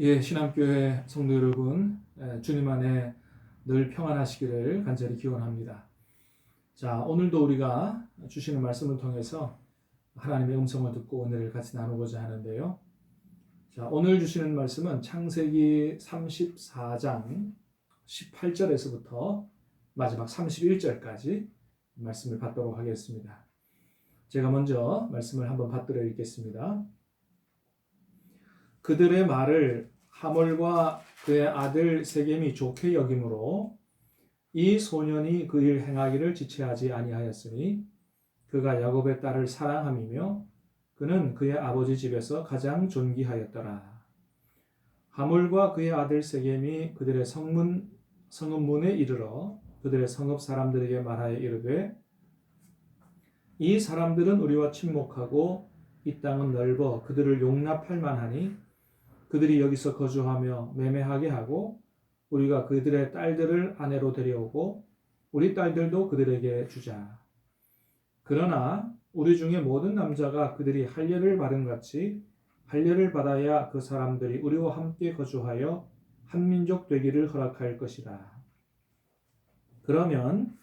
예, 신앙교회 성도 여러분, 주님 안에 늘 평안하시기를 간절히 기원합니다. 자, 오늘도 우리가 주시는 말씀을 통해서 하나님의 음성을 듣고 오늘을 같이 나누고자 하는데요. 자, 오늘 주시는 말씀은 창세기 34장 18절에서부터 마지막 31절까지 말씀을 받도록 하겠습니다. 제가 먼저 말씀을 한번 받들어 읽겠습니다. 그들의 말을 하몰과 그의 아들 세겜이 좋게 여김으로 이 소년이 그 일 행하기를 지체하지 아니하였으니 그가 야곱의 딸을 사랑함이며 그는 그의 아버지 집에서 가장 존귀하였더라. 하몰과 그의 아들 세겜이 그들의 성읍문에 이르러 그들의 성읍 사람들에게 말하여 이르되 이 사람들은 우리와 친목하고 이 땅은 넓어 그들을 용납할 만하니 그들이 여기서 거주하며 매매하게 하고 우리가 그들의 딸들을 아내로 데려오고 우리 딸들도 그들에게 주자. 그러나 우리 중에 모든 남자가 그들이 할례를 받은 같이 할례를 받아야 그 사람들이 우리와 함께 거주하여 한 민족 되기를 허락할 것이라. 그러면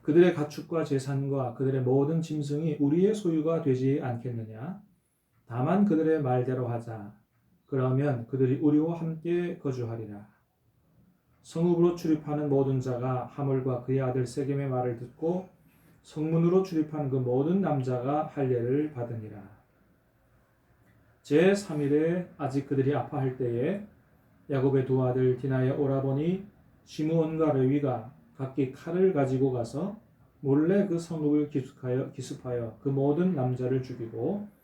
그들의 가축과 재산과 그들의 모든 짐승이 우리의 소유가 되지 않겠느냐? 다만 그들의 말대로 하자. 그러면 그들이 우리와 함께 거주하리라. 성읍으로 출입하는 모든 자가 하몰과 그의 아들 세겜의 말을 듣고 성문으로 출입한 그 모든 남자가 할례를 받으니라. 제3일에 아직 그들이 아파할 때에 야곱의 두 아들 디나의 오라버니 시므온과 레위가 각기 칼을 가지고 가서 몰래 그 성읍을 기습하여 그 모든 남자를 죽이고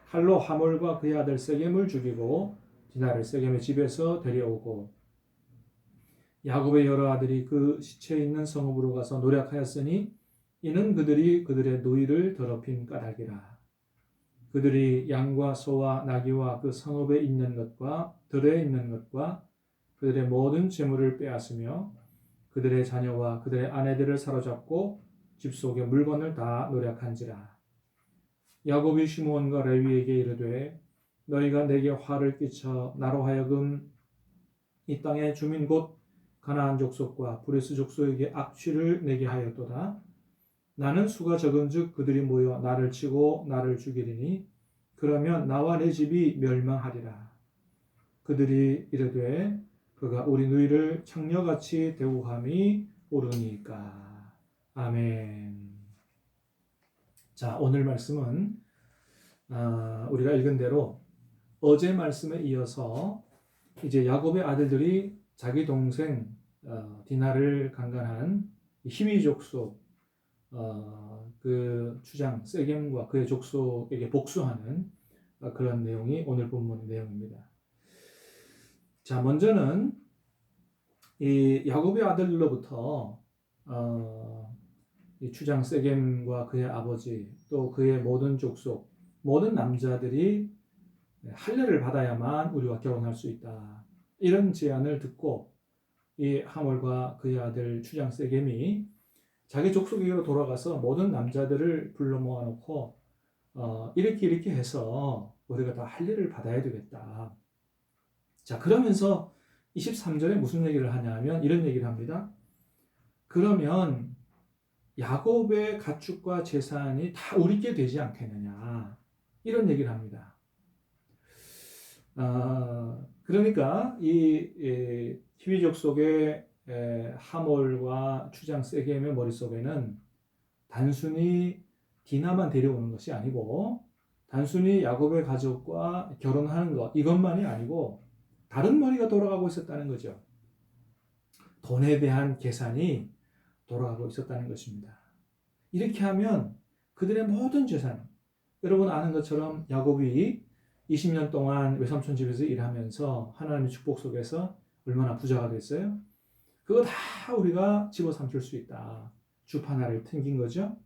칼로 하몰과 그의 아들 세겜을 죽이고 디나를 세겜의 집에서 데려오고 야곱의 여러 아들이 그 시체 있는 성읍으로 가서 노력하였으니 이는 그들이 그들의 누이를 더럽힌 까닭이라. 그들이 양과 소와 나귀와 그 성읍에 있는 것과 들에 있는 것과 그들의 모든 재물을 빼앗으며 그들의 자녀와 그들의 아내들을 사로잡고 집 속의 물건을 다 노력한지라. 야곱이 시므온과 레위에게 이르되 너희가 내게 화를 끼쳐 나로 하여금 이 땅의 주민 곧 가나안 족속과 브리스 족속에게 악취를 내게 하였도다. 나는 수가 적은즉 그들이 모여 나를 치고 나를 죽이리니 그러면 나와 내 집이 멸망하리라. 그들이 이르되 그가 우리 누이를 창녀같이 대우함이 옳으니까. 아멘. 자, 오늘 말씀은 우리가 읽은 대로 어제 말씀에 이어서 이제 야곱의 아들들이 자기 동생 디나를 강간한 히위 족속 그 주장 세겜과 그의 족속에게 복수하는 그런 내용이 오늘 본문 내용입니다. 자, 먼저는 이 야곱의 아들로부터 이 주장 세겜과 그의 아버지 또 그의 모든 족속 모든 남자들이 할례를 받아야만 우리와 결혼할 수 있다. 이런 제안을 듣고 이 하몰과 그의 아들 주장 세겜이 자기 족속에게로 돌아가서 모든 남자들을 불러 모아놓고 이렇게 해서 우리가 다 할례를 받아야 되겠다. 자, 그러면서 23절에 무슨 얘기를 하냐면 이런 얘기를 합니다. 그러면 야곱의 가축과 재산이 다 우리께 되지 않겠느냐 이런 얘기를 합니다. 그러니까 이 히위족 속의 하몰과 추장 세겜의 머릿속에는 단순히 디나만 데려오는 것이 아니고 단순히 야곱의 가족과 결혼하는 것 이것만이 아니고 다른 머리가 돌아가고 있었다는 거죠. 돈에 대한 계산이 돌아가고 있었다는 것입니다. 이렇게 하면 그들의 모든 재산, 여러분 아는 것처럼 야곱이 20년 동안 외삼촌 집에서 일하면서 하나님의 축복 속에서 얼마나 부자가 됐어요? 그거 다 우리가 집어삼킬 수 있다. 줍 하나를 튕긴 거죠.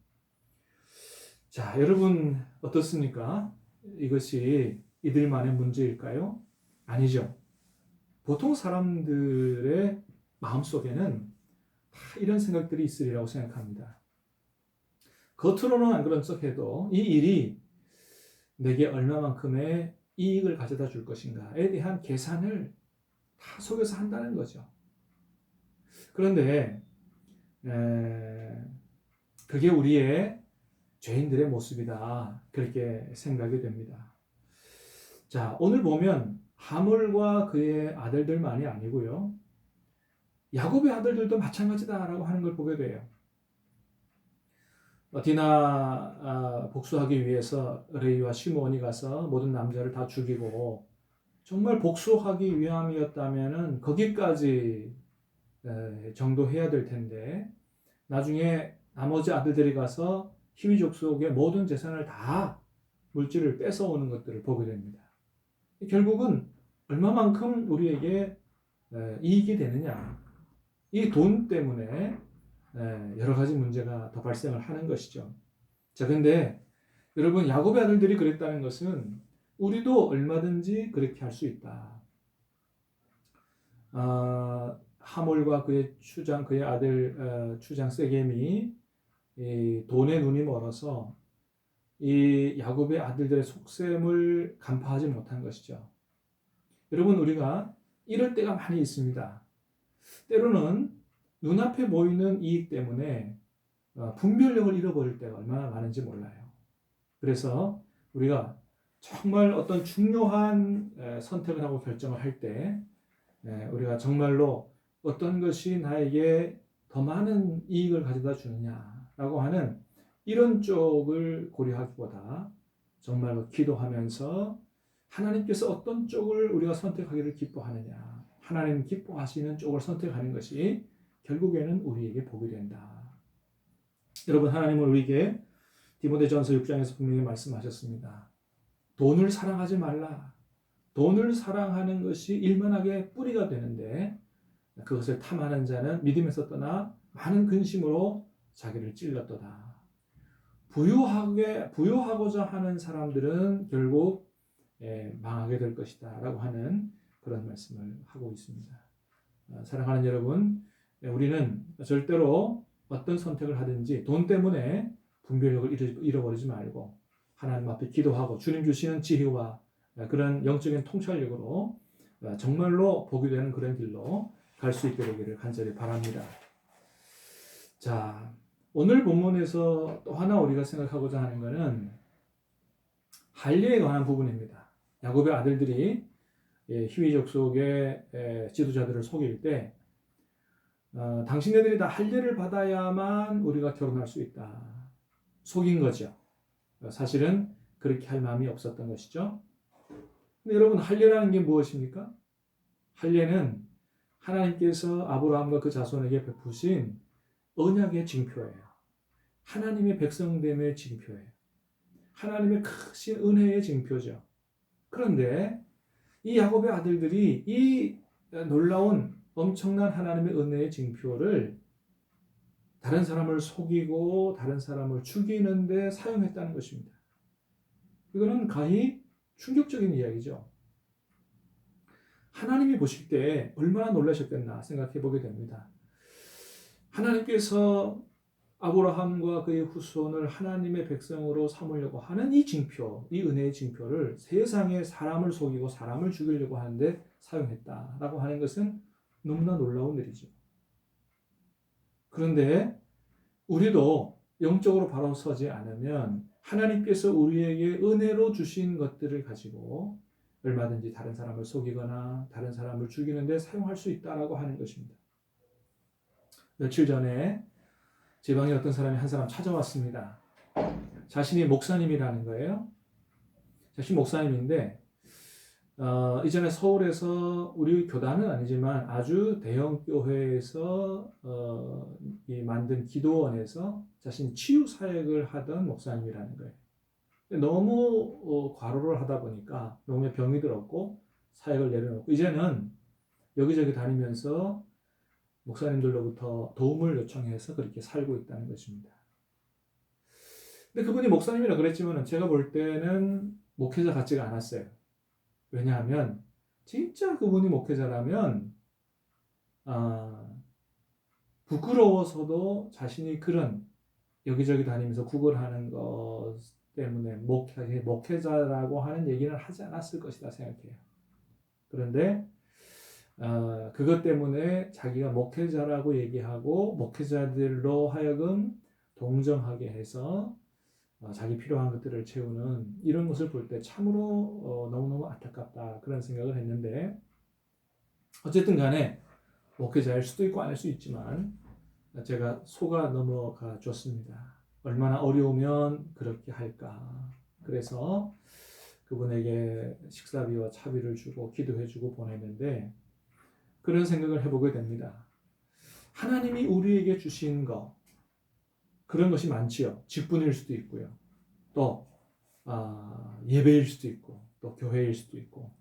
자, 여러분 어떻습니까? 이것이 이들만의 문제일까요? 아니죠. 보통 사람들의 마음속에는 다 이런 생각들이 있으리라고 생각합니다. 겉으로는 안 그런 척해도 이 일이 내게 얼마만큼의 이익을 가져다 줄 것인가에 대한 계산을 다 속여서 한다는 거죠. 그런데 그게 우리의 죄인들의 모습이다. 그렇게 생각이 됩니다. 자, 오늘 보면 하몰과 그의 아들들만이 아니고요. 야곱의 아들들도 마찬가지다라고 하는 걸 보게 돼요. 디나 복수하기 위해서 레위와 시므온이 가서 모든 남자를 다 죽이고 정말 복수하기 위함이었다면은 거기까지 정도 해야 될 텐데 나중에 나머지 아들들이 가서 히위족 속의 모든 재산을 다 물질을 뺏어오는 것들을 보게 됩니다. 결국은 얼마만큼 우리에게 이익이 되느냐, 이 돈 때문에 여러 가지 문제가 더 발생을 하는 것이죠. 자, 근데 여러분, 야곱의 아들들이 그랬다는 것은 우리도 얼마든지 그렇게 할 수 있다. 하몰과 그의 추장, 그의 아들 추장 세겜이 이 돈에 눈이 멀어서 이 야곱의 아들들의 속셈을 간파하지 못한 것이죠. 여러분, 우리가 이럴 때가 많이 있습니다. 때로는 눈앞에 보이는 이익 때문에 분별력을 잃어버릴 때가 얼마나 많은지 몰라요. 그래서 우리가 정말 어떤 중요한 선택을 하고 결정을 할 때 우리가 정말로 어떤 것이 나에게 더 많은 이익을 가져다 주느냐라고 하는 이런 쪽을 고려하기보다 정말로 기도하면서 하나님께서 어떤 쪽을 우리가 선택하기를 기뻐하느냐, 하나님 기뻐하시는 쪽을 선택하는 것이 결국에는 우리에게 복이 된다. 여러분, 하나님은 우리에게 디모데전서 6장에서 분명히 말씀하셨습니다. 돈을 사랑하지 말라. 돈을 사랑하는 것이 일만하게 뿌리가 되는데 그것을 탐하는 자는 믿음에서 떠나 많은 근심으로 자기를 찔렀도다. 부유하고자 하는 사람들은 결국 망하게 될 것이다 라고 하는 그런 말씀을 하고 있습니다. 사랑하는 여러분, 우리는 절대로 어떤 선택을 하든지 돈 때문에 분별력을 잃어버리지 말고 하나님 앞에 기도하고 주님 주시는 지혜와 그런 영적인 통찰력으로 정말로 복이 되는 그런 길로 갈 수 있게 되기를 간절히 바랍니다. 자, 오늘 본문에서 또 하나 우리가 생각하고자 하는 것은 할례에 관한 부분입니다. 야곱의 아들들이 히위족 속의 지도자들을 속일 때 당신네들이 다 할례를 받아야만 우리가 결혼할 수 있다. 속인 거죠. 사실은 그렇게 할 마음이 없었던 것이죠. 근데 여러분, 할례라는 게 무엇입니까? 할례는 하나님께서 아브라함과 그 자손에게 베푸신 언약의 징표예요. 하나님의 백성됨의 징표예요. 하나님의 크신 은혜의 징표죠. 그런데 이 야곱의 아들들이 이 놀라운 엄청난 하나님의 은혜의 징표를 다른 사람을 속이고 다른 사람을 죽이는 데 사용했다는 것입니다. 이거는 가히 충격적인 이야기죠. 하나님이 보실 때 얼마나 놀라셨겠나 생각해 보게 됩니다. 하나님께서 아브라함과 그의 후손을 하나님의 백성으로 삼으려고 하는 이 징표, 이 은혜의 징표를 세상에 사람을 속이고 사람을 죽이려고 하는데 사용했다라고 하는 것은 너무나 놀라운 일이죠. 그런데 우리도 영적으로 바로 서지 않으면 하나님께서 우리에게 은혜로 주신 것들을 가지고 얼마든지 다른 사람을 속이거나 다른 사람을 죽이는 데 사용할 수 있다라고 하는 것입니다. 며칠 전에 제 방에 어떤 사람이 한 사람 찾아왔습니다. 자신이 목사님이라는 거예요. 자신 목사님인데 이전에 서울에서 우리 교단은 아니지만 아주 대형 교회에서 만든 기도원에서 자신 치유 사역을 하던 목사님이라는 거예요. 너무 과로를 하다 보니까 몸에 병이 들었고 사역을 내려놓고 이제는 여기저기 다니면서 목사님들로부터 도움을 요청해서 그렇게 살고 있다는 것입니다. 근데 그분이 목사님이라 그랬지만 제가 볼 때는 목회자 같지가 않았어요. 왜냐하면 진짜 그분이 목회자라면 부끄러워서도 자신이 그런 여기저기 다니면서 구걸하는 때문에 목회자라고 하는 얘기는 하지 않았을 것이다 생각해요. 그런데 그것 때문에 자기가 목회자라고 얘기하고 목회자들로 하여금 동정하게 해서 자기 필요한 것들을 채우는 이런 것을 볼 때 참으로 너무너무 안타깝다 그런 생각을 했는데, 어쨌든 간에 목회자일 수도 있고 아닐 수 있지만 제가 속아 넘어가 줬습니다. 얼마나 어려우면 그렇게 할까. 그래서 그분에게 식사비와 차비를 주고 기도해주고 보냈는데, 그런 생각을 해보게 됩니다. 하나님이 우리에게 주신 거, 그런 것이 많지요. 직분일 수도 있고요. 또 예배일 수도 있고, 또 교회일 수도 있고,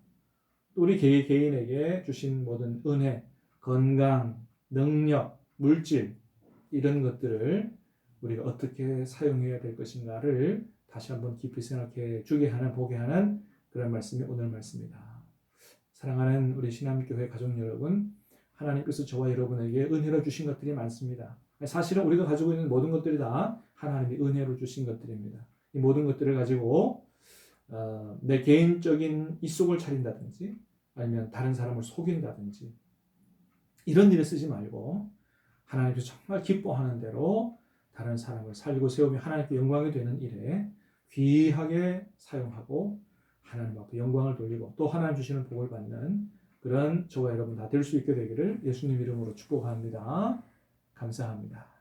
또 우리 개인에게 주신 모든 은혜, 건강, 능력, 물질, 이런 것들을 우리가 어떻게 사용해야 될 것인가를 다시 한번 깊이 생각해 주게 하는, 보게 하는 그런 말씀이 오늘 말씀입니다. 사랑하는 우리 신암교회 가족 여러분, 하나님께서 저와 여러분에게 은혜로 주신 것들이 많습니다. 사실은 우리가 가지고 있는 모든 것들이 다 하나님이 은혜로 주신 것들입니다. 이 모든 것들을 가지고 내 개인적인 입속을 차린다든지 아니면 다른 사람을 속인다든지 이런 일에 쓰지 말고 하나님께서 정말 기뻐하는 대로 다른 사람을 살리고 세우며 하나님께 영광이 되는 일에 귀하게 사용하고 하나님 앞에 영광을 돌리고 또 하나님 주시는 복을 받는 그런 저와 여러분 다 될 수 있게 되기를 예수님 이름으로 축복합니다. 감사합니다.